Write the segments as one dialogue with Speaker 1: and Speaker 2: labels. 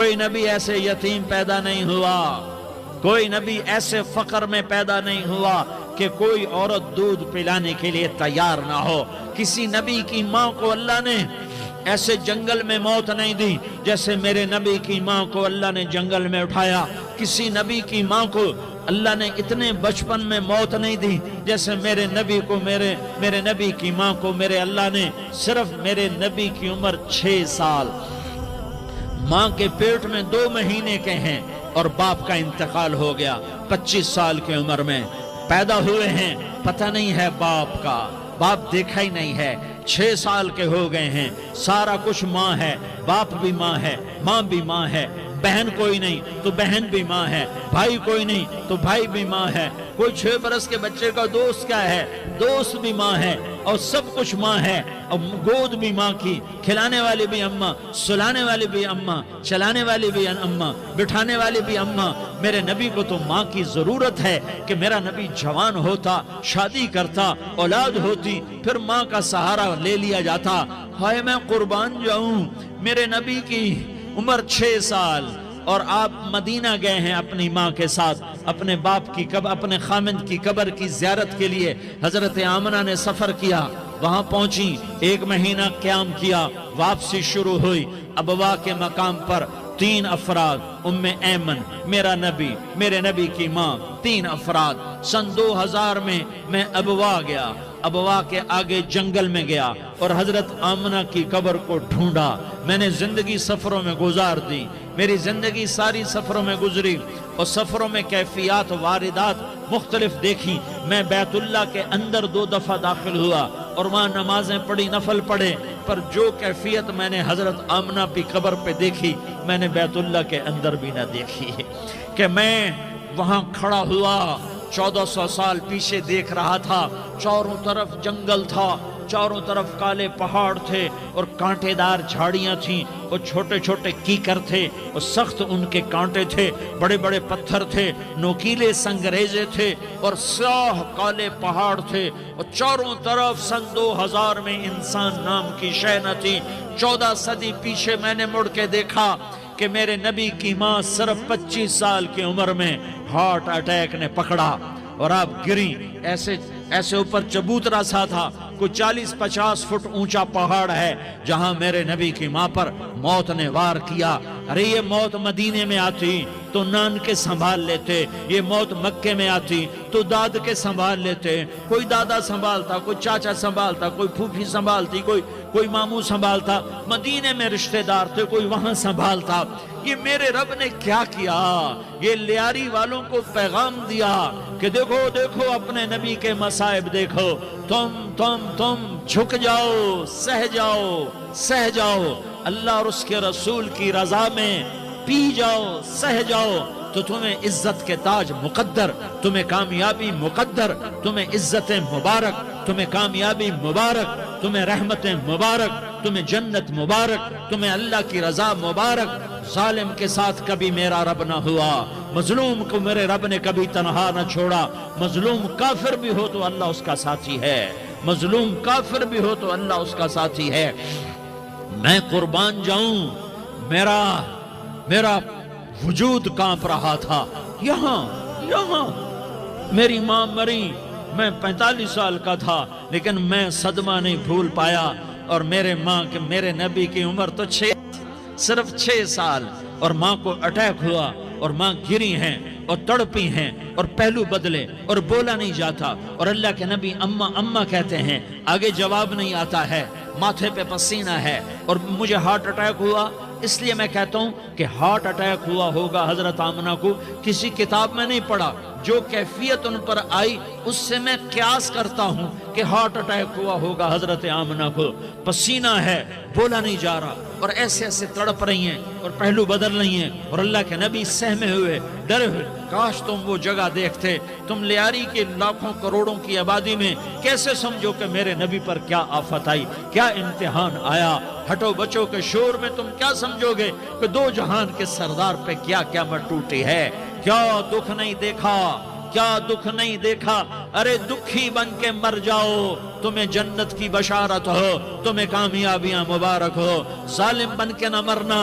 Speaker 1: کوئی نبی ایسے یتیم پیدا نہیں ہوا، کوئی نبی ایسے فقر میں پیدا نہیں ہوا کہ کوئی عورت دودھ پلانے کے لیے تیار نہ ہو۔ کسی نبی کی ماں کو اللہ نے ایسے جنگل میں موت نہیں دی جیسے میرے نبی کی ماں کو اللہ نے جنگل میں اٹھایا۔ کسی نبی کی ماں کو اللہ نے اتنے بچپن میں موت نہیں دی جیسے میرے نبی کو میرے نبی کی ماں کو میرے اللہ نے صرف میرے نبی کی عمر 6 سال، ماں کے پیٹ میں 2 مہینے کے ہیں اور باپ کا انتقال ہو گیا 25 سال کی عمر میں پیدا ہوئے ہیں، پتہ نہیں ہے باپ کا، باپ دیکھا ہی نہیں ہے، 6 سال کے ہو گئے ہیں، سارا کچھ ماں ہے، باپ بھی ماں ہے، ماں بھی ماں ہے، بہن کوئی نہیں تو بہن بھی ماں ہے، بھائی کوئی نہیں تو بھائی بھی ماں ہے، کوئی 6 برس کے بچے کا دوست کیا ہے، دوست بھی ماں ہے، اور سب کچھ ماں ہے، اور گود بھی ماں کی، کھلانے والی بھی اماں، سلانے والی بھی اماں، چلانے والی بھی اماں، بٹھانے والی بھی اماں۔ میرے نبی کو تو ماں کی ضرورت ہے کہ میرا نبی جوان ہوتا، شادی کرتا، اولاد ہوتی، پھر ماں کا سہارا لے لیا جاتا۔ ہائے میں قربان جاؤں، میرے نبی کی عمر 6 سال اور آپ مدینہ گئے ہیں اپنی ماں کے ساتھ، اپنے باپ کی اپنے خامند کی قبر کی زیارت کے لیے حضرت آمنہ نے سفر کیا، وہاں پہنچی، 1 مہینہ قیام کیا، واپسی شروع ہوئی۔ ابوا کے مقام پر 3 افراد، ام ایمن، میرا نبی، میرے نبی کی ماں، 3 افراد۔ سن 2000 میں ابوا گیا، ابوا کے آگے جنگل میں گیا اور حضرت آمنہ کی قبر کو ڈھونڈا۔ میں نے زندگی سفروں میں گزار دی، میری زندگی ساری سفروں میں گزری، اور سفروں میں کیفیات واردات مختلف دیکھی۔ میں بیت اللہ کے اندر 2 دفعہ داخل ہوا اور وہاں نمازیں پڑھی، نفل پڑھے، پر جو کیفیت میں نے حضرت آمنہ کی قبر پہ دیکھی میں نے بیت اللہ کے اندر بھی نہ دیکھی، کہ میں وہاں کھڑا ہوا 1400 سال پیچھے دیکھ رہا تھا، چاروں طرف جنگل تھا، چاروں طرف کالے پہاڑ تھے اور کانٹے دار جھاڑیاں تھیں اور چھوٹے چھوٹے کیکر تھے اور سخت ان کے کانٹے تھے، بڑے بڑے پتھر تھے، نوکیلے سنگریزے تھے اور سیاہ کالے پہاڑ تھے، اور چاروں طرف سن 2000 میں انسان نام کی شے نہ تھی۔ 14 صدی پیچھے میں نے مڑ کے دیکھا کہ میرے نبی کی ماں صرف 25 سال کی عمر میں ہارٹ اٹیک نے پکڑا اور آپ گری، ایسے اوپر چبوترا سا تھا، کوئی 40-50 فٹ اونچا پہاڑ ہے جہاں میرے نبی کی ماں پر موت نے وار کیا۔ ارے یہ موت مدینے میں آتی تو نان کے سنبھال لیتے، یہ موت مکے میں آتی تو داد کے سنبھال لیتے، کوئی دادا سنبھالتا، کوئی چاچا سنبھالتا، کوئی پھوپھی سنبھالتی، کوئی ماموں سنبھالتا، مدینے میں رشتہ دار تھے، کوئی وہاں سنبھالتا۔ یہ میرے رب نے کیا کیا؟ یہ لیاری والوں کو پیغام دیا کہ دیکھو دیکھو اپنے نبی کے مصائب دیکھو، تم جھک جاؤ، سہ جاؤ، اللہ اور اس کے رسول کی رضا میں پی جاؤ، سہ جاؤ، تو تمہیں عزت کے تاج مقدر، تمہیں کامیابی مقدر، تمہیں عزت مبارک، تمہیں کامیابی مبارک، تمہیں رحمت مبارک، تمہیں جنت مبارک، تمہیں اللہ کی رضا مبارک۔ ظالم کے ساتھ کبھی میرا رب نہ ہوا، مظلوم کو میرے رب نے کبھی تنہا نہ چھوڑا۔ مظلوم کافر بھی ہو تو اللہ اس کا ساتھی ہے، مظلوم کافر بھی ہو تو اللہ اس کا ساتھی ہے۔ میں قربان جاؤں، میرا وجود کانپ رہا تھا۔ یہاں میری ماں مری، میں 45 سال کا تھا، لیکن میں صدمہ نہیں بھول پایا، اور میرے نبی کی عمر تو صرف 6 سال، اور ماں کو اٹیک ہوا اور ماں گری ہیں اور تڑپی ہیں اور پہلو بدلے اور بولا نہیں جاتا، اور اللہ کے نبی اماں اماں کہتے ہیں، آگے جواب نہیں آتا ہے، ماتھے پہ پسینہ ہے، اور مجھے ہارٹ اٹیک ہوا۔ اس لیے میں کہتا ہوں کہ ہارٹ اٹیک ہوا ہوگا حضرت آمنہ کو، کسی کتاب میں نہیں پڑھا، جو کیفیت ان پر آئی اس سے میں قیاس کرتا ہوں کہ ہارٹ اٹیک ہوا ہوگا حضرت آمنہ کو۔ پسینہ ہے، بولا نہیں جا رہا، اور ایسے تڑپ رہی ہیں اور پہلو بدل رہی ہیں، اور اللہ کے نبی سہمے ہوئے، ڈرے ہوئے۔ کاش تم وہ جگہ دیکھتے، تم لیاری کے لاکھوں کروڑوں کی آبادی میں کیسے سمجھو کہ میرے نبی پر کیا آفت آئی، کیا امتحان آیا۔ ہٹو بچوں کے شور میں تم کیا سمجھو گے کہ 2 جہان کے سردار پہ کیا قیامت ٹوٹی ہے، کیا دکھ نہیں دیکھا، کیا دکھ نہیں دیکھا؟ ارے دکھی بن کے مر جاؤ، تمہیں جنت کی بشارت ہو، تمہیں کامیابیاں مبارک ہو۔ ظالم بن کے نہ مرنا،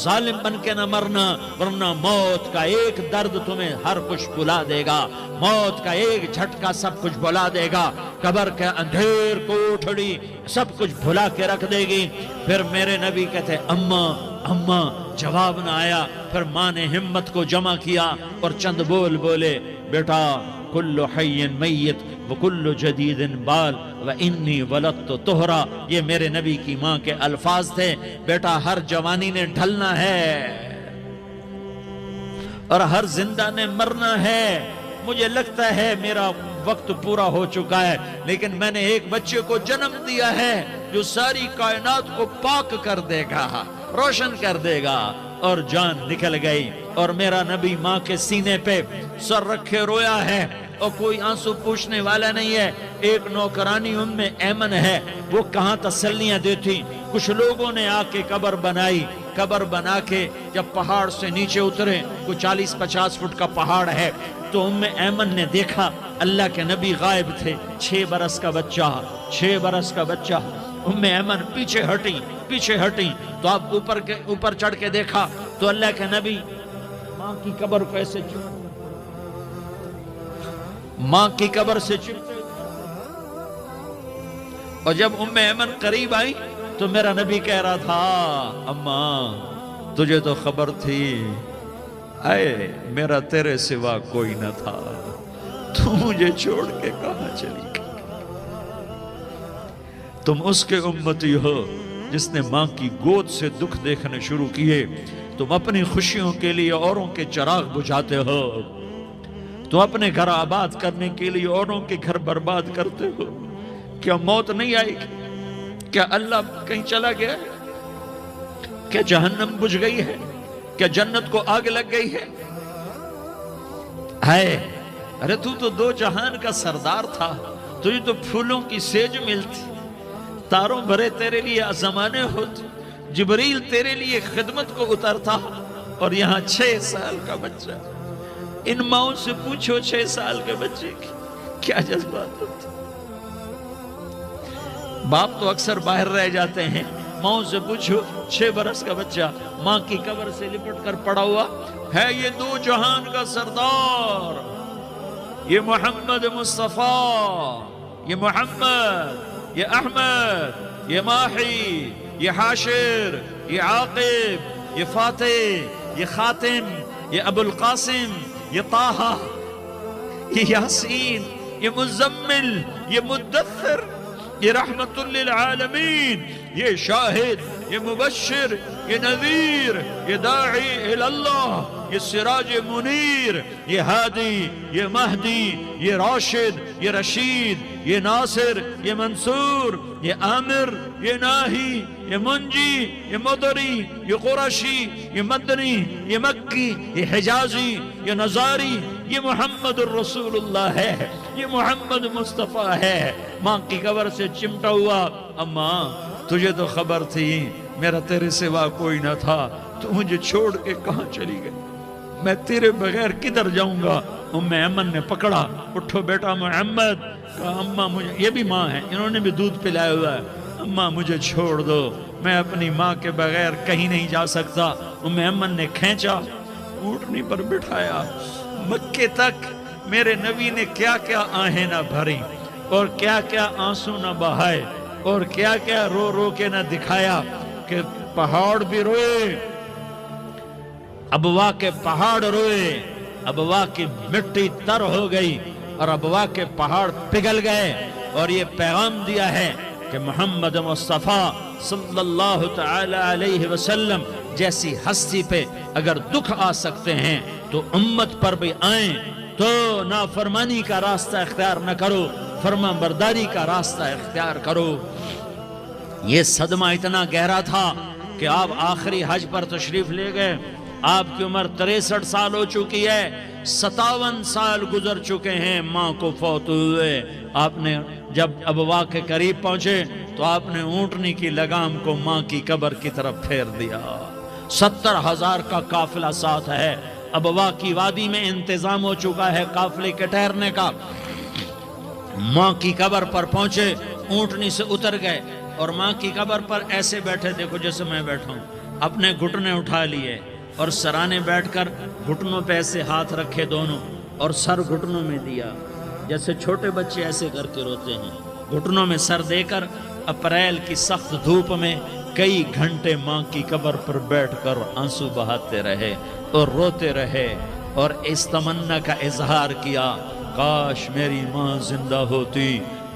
Speaker 1: ظالم بن کے نہ مرنا، ورنہ موت کا ایک درد تمہیں ہر کچھ بھلا دے گا، موت کا ایک جھٹکا سب کچھ بھلا دے گا، قبر کے اندھیر کوٹھڑی سب کچھ بھلا کے رکھ دے گی۔ پھر میرے نبی کہتے اماں اماں، جواب نہ آیا۔ پھر ماں نے ہمت کو جمع کیا اور چند بول بولے، بیٹا کل حی میت وکل جدید بال وانی ولدت طہرا۔ یہ میرے نبی کی ماں کے الفاظ تھے، بیٹا ہر جوانی نے ڈھلنا ہے اور ہر زندہ نے مرنا ہے۔ مجھے لگتا ہے میرا وقت پورا ہو چکا ہے، لیکن میں نے ایک بچے کو جنم دیا ہے جو ساری کائنات کو پاک کر دے گا، روشن کر دے گا۔ اور جان نکل گئی، اور میرا نبی ماں کے سینے پہ سر رکھے رویا ہے، اور کوئی آنسو پوچھنے والا نہیں ہے۔ ایک نوکرانی ام ایمن ہے، وہ کہاں تسلیاں دیتی۔ کچھ لوگوں نے آ کے قبر بنائی، قبر بنا کے جب پہاڑ سے نیچے اترے، کوئی 40-50 فٹ کا پہاڑ ہے، تو ام ایمن نے دیکھا اللہ کے نبی غائب تھے، 6 برس کا بچہ، 6 برس کا بچہ۔ ام ایمن پیچھے ہٹی تو آپ اوپر چڑھ کے دیکھا تو اللہ کے نبی ماں کی قبر کو ایسے ماں کی قبر سے چپتے، اور جب ام ایمن قریب آئی تو میرا نبی کہہ رہا تھا اماں تجھے تو خبر تھی، اے میرا تیرے سوا کوئی نہ تھا، تو مجھے چھوڑ کے کہاں چلی گئی؟ تم اس کے امتی ہو جس نے ماں کی گود سے دکھ دیکھنے شروع کیے۔ تم اپنی خوشیوں کے لیے اوروں کے چراغ بجھاتے ہو، تم اپنے گھر آباد کرنے کے لیے اوروں کے گھر برباد کرتے ہو۔ کیا موت نہیں آئے گی؟ کیا اللہ کہیں چلا گیا؟ کیا جہنم بجھ گئی ہے؟ کیا جنت کو آگ لگ گئی ہے؟ ارے تو 2 جہان کا سردار تھا، تجھے تو پھولوں کی سیج ملتی، تاروں بھرے تیرے لیے زمانے ہوتے، جبریل تیرے لیے خدمت کو اترتا، اور یہاں 6 سال کا بچہ۔ ان ماؤں سے پوچھو 6 سال کے بچے کی کیا جذبات ہوتے۔ باپ تو اکثر باہر رہ جاتے ہیں، ماؤں سے پوچھو 6 برس کا بچہ ماں کی قبر سے لپٹ کر پڑا ہوا ہے۔ یہ 2 جہان کا سردار، یہ محمد مصطفیٰ، یہ محمد، یہ احمد، یہ ماحی، یہ حاشر، یہ عاقب، یہ فاتح، یہ خاتم، یہ ابو القاسم، یہ طہ، یہ یاسین، یہ مزمل، یہ مدثر، یہ رحمت للعالمین، یہ شاہد، یہ مبشر، یہ نذیر، یہ داعی اللہ، یہ سراج منیر، یہ ہادی، یہ مہدی، یہ راشد، یہ رشید، یہ ناصر، یہ منصور، یہ عامر، یہ ناہی، یہ منجی، یہ مدری، یہ قرشی، یہ مدنی، یہ مکی، یہ حجازی، یہ نظاری، یہ محمد الرسول اللہ ہے، یہ محمد مصطفیٰ ہے۔ ماں کی قبر سے چمٹا ہوا، اماں تجھے تو خبر تھی میرا تیرے سوا کوئی نہ تھا، تو مجھے چھوڑ کے کہاں چلی گئی؟ میں تیرے بغیر کدھر جاؤں گا؟ ام ایمن نے پکڑا، اٹھو بیٹا محمد، کہا اماں مجھے، یہ بھی ماں ہے، انہوں نے بھی دودھ پلایا ہوا ہے، اماں مجھے چھوڑ دو، میں اپنی ماں کے بغیر کہیں نہیں جا سکتا۔ ام ایمن نے کھینچا، اونٹنی پر بٹھایا، مکے تک میرے نبی نے کیا کیا آہیں نہ بھری، اور کیا کیا آنسو نہ بہائے، اور کیا کیا رو رو کے نہ دکھایا کہ پہاڑ بھی روئے، ابوا کے پہاڑ روئے، ابوا کی مٹی تر ہو گئی اور ابوا کے پہاڑ پگھل گئے، اور یہ پیغام دیا ہے کہ محمد مصطفیٰ صلی اللہ تعالی علیہ وسلم جیسی ہستی پہ اگر دکھ آ سکتے ہیں تو امت پر بھی آئیں، تو نافرمانی کا راستہ اختیار نہ کرو، فرما برداری کا راستہ اختیار کرو۔ یہ صدمہ اتنا گہرا تھا کہ آپ آخری حج پر تشریف لے گئے، آپ کی عمر 63 سال ہو چکی ہے، 57 سال گزر چکے ہیں ماں کو فوت ہوئے۔ آپ نے جب ابوا کے قریب پہنچے تو آپ نے اونٹنی کی لگام کو ماں کی قبر کی طرف پھیر دیا۔ 70,000 کا قافلہ ساتھ ہے، اب واقعی وادی میں انتظام ہو چکا ہے قافلے کے ٹھہرنے کا۔ ماں کی قبر پر پہنچے، اونٹنی سے اتر گئے اور ماں کی قبر پر ایسے بیٹھے، دیکھو جیسے میں بیٹھا ہوں، اپنے گھٹنے اٹھا لیے اور سرانے بیٹھ کر گھٹنوں پہ ایسے ہاتھ رکھے دونوں اور سر گھٹنوں میں دیا، جیسے چھوٹے بچے ایسے کر کے روتے ہیں، گھٹنوں میں سر دے کر اپریل کی سخت دھوپ میں کئی گھنٹے ماں کی قبر پر بیٹھ کر آنسو بہاتے رہے اور روتے رہے اور اس تمنا کا اظہار کیا، کاش میری ماں زندہ ہوتی۔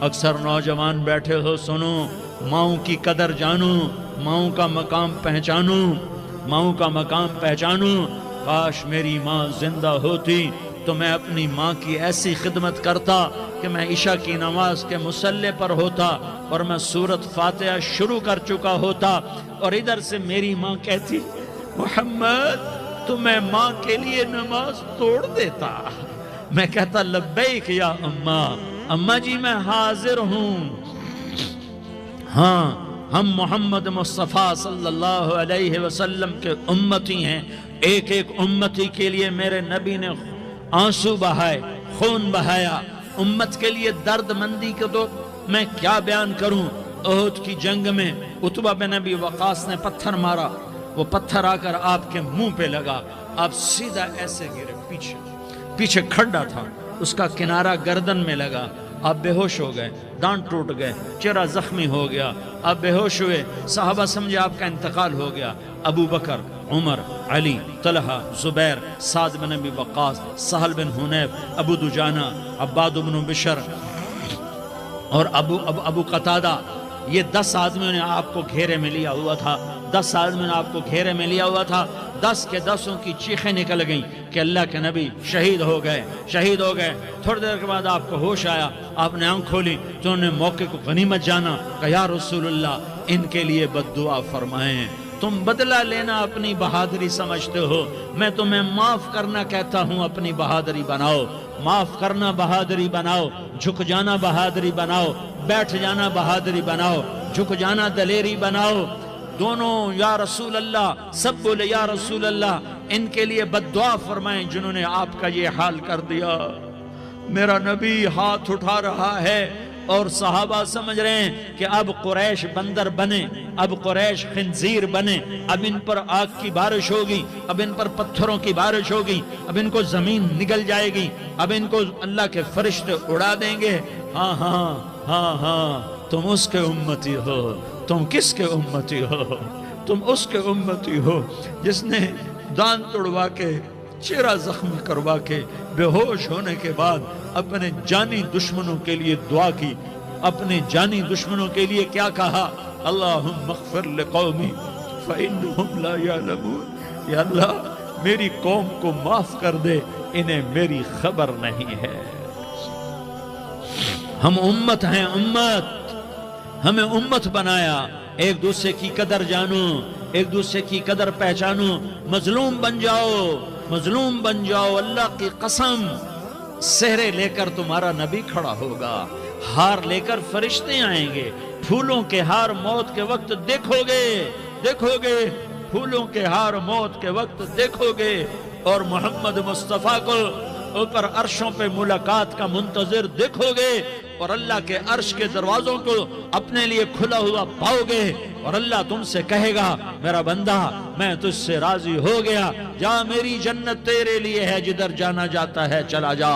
Speaker 1: اکثر نوجوان بیٹھے ہو، سنو، ماؤں کی قدر جانو، ماؤں کا مقام پہچانو، ماؤں کا مقام پہچانو۔ کاش میری ماں زندہ ہوتی تو میں اپنی ماں کی ایسی خدمت کرتا کہ میں عشاء کی نماز کے مصلی پر ہوتا اور میں سورۃ فاتحہ شروع کر چکا ہوتا اور ادھر سے میری ماں کہتی، محمد تو میں ماں کے لیے نماز توڑ دیتا۔ میں کہتا، لبیک یا اماں، اماں جی میں حاضر ہوں۔ ہاں، ہم محمد مصطفیٰ صلی اللہ علیہ وسلم کے امتی ہیں، ایک ایک امتی کے لیے میرے نبی نے آنسو بہائے، خون بہایا، امت کے لیے درد مندی کو تو میں کیا بیان کروں۔ احد کی جنگ میں عتبہ بن ابی وقاص نے پتھر مارا، وہ پتھر آ کر آپ کے منہ پہ لگا، آپ سیدھا ایسے گرے، پیچھے کھڈا تھا، اس کا کنارہ گردن میں لگا، آپ بے ہوش ہو گئے، دانت ٹوٹ گئے، چہرہ زخمی ہو گیا، آپ بے ہوش ہوئے، صحابہ سمجھے آپ کا انتقال ہو گیا۔ ابو بکر، عمر، علی، طلحہ، زبیر، سعد بن ابی وقاص، سہل بن حنیف، ابو دجانہ، عباد بن بشر اور ابو قتادہ، یہ 10 آدمیوں نے آپ کو گھیرے میں لیا ہوا تھا، 10 آدمیوں نے آپ کو گھیرے میں لیا ہوا تھا، 10 کے 10 کی چیخیں نکل گئیں کہ اللہ کے نبی شہید ہو گئے، شہید ہو گئے۔ تھوڑی دیر کے بعد آپ کو ہوش آیا، آپ نے آنکھ کھولی تو انہوں نے موقع کو غنیمت جانا، کہ یا رسول اللہ ان کے لیے بد دعا فرمائیں، تم بدلہ لینا اپنی بہادری سمجھتے ہو، میں تمہیں معاف کرنا کہتا ہوں، اپنی بہادری بناؤ، معاف کرنا بہادری بناؤ، جھک جانا بہادری بناؤ، بیٹھ جانا بہادری بناؤ، جھک جانا دلیری بناؤ۔ دونوں یا رسول اللہ، سب بولے یا رسول اللہ، ان کے لیے بد دعا فرمائیں جنہوں نے آپ کا یہ حال کر دیا۔ میرا نبی ہاتھ اٹھا رہا ہے اور صحابہ سمجھ رہے ہیں کہ اب قریش بندر بنے، اب قریش خنزیر بنے، اب ان پر آگ کی بارش ہوگی، اب ان پر پتھروں کی بارش ہوگی، اب ان کو زمین نگل جائے گی، اب ان کو اللہ کے فرشتے اڑا دیں گے۔ ہاں ہاں ہاں ہاں، تم اس کے امتی ہو۔ تم کس کے امتی ہو؟ تم اس کے امتی ہو جس نے دان توڑوا کے، چہرہ زخمی کروا کے، بے ہوش ہونے کے بعد اپنے جانی دشمنوں کے لیے دعا کی، اپنے جانی دشمنوں کے لیے کیا کہا؟ اللہم اغفر لقومی فإنہم لا یعلمون، یا اللہ میری قوم کو معاف کر دے، انہیں میری خبر نہیں ہے۔ ہم امت ہیں، امت، ہمیں امت بنایا، ایک دوسرے کی قدر جانو، ایک دوسرے کی قدر پہچانو، مظلوم بن جاؤ، مظلوم بن جاؤ۔ اللہ کی قسم، سہرے لے کر تمہارا نبی کھڑا ہوگا، ہار لے کر فرشتے آئیں گے، پھولوں کے ہار موت کے وقت دیکھو گے، دیکھو گے، پھولوں کے ہار موت کے وقت دیکھو گے، اور محمد مصطفیٰ کو اوپر عرشوں پہ ملاقات کا منتظر دیکھو گے، اور اللہ کے عرش کے دروازوں کو اپنے لیے کھلا ہوا پاؤ گے، اور اللہ تم سے کہے گا، میرا بندہ میں تجھ سے راضی ہو گیا، جا میری جنت تیرے لیے ہے، جدھر جانا جاتا ہے چلا جا۔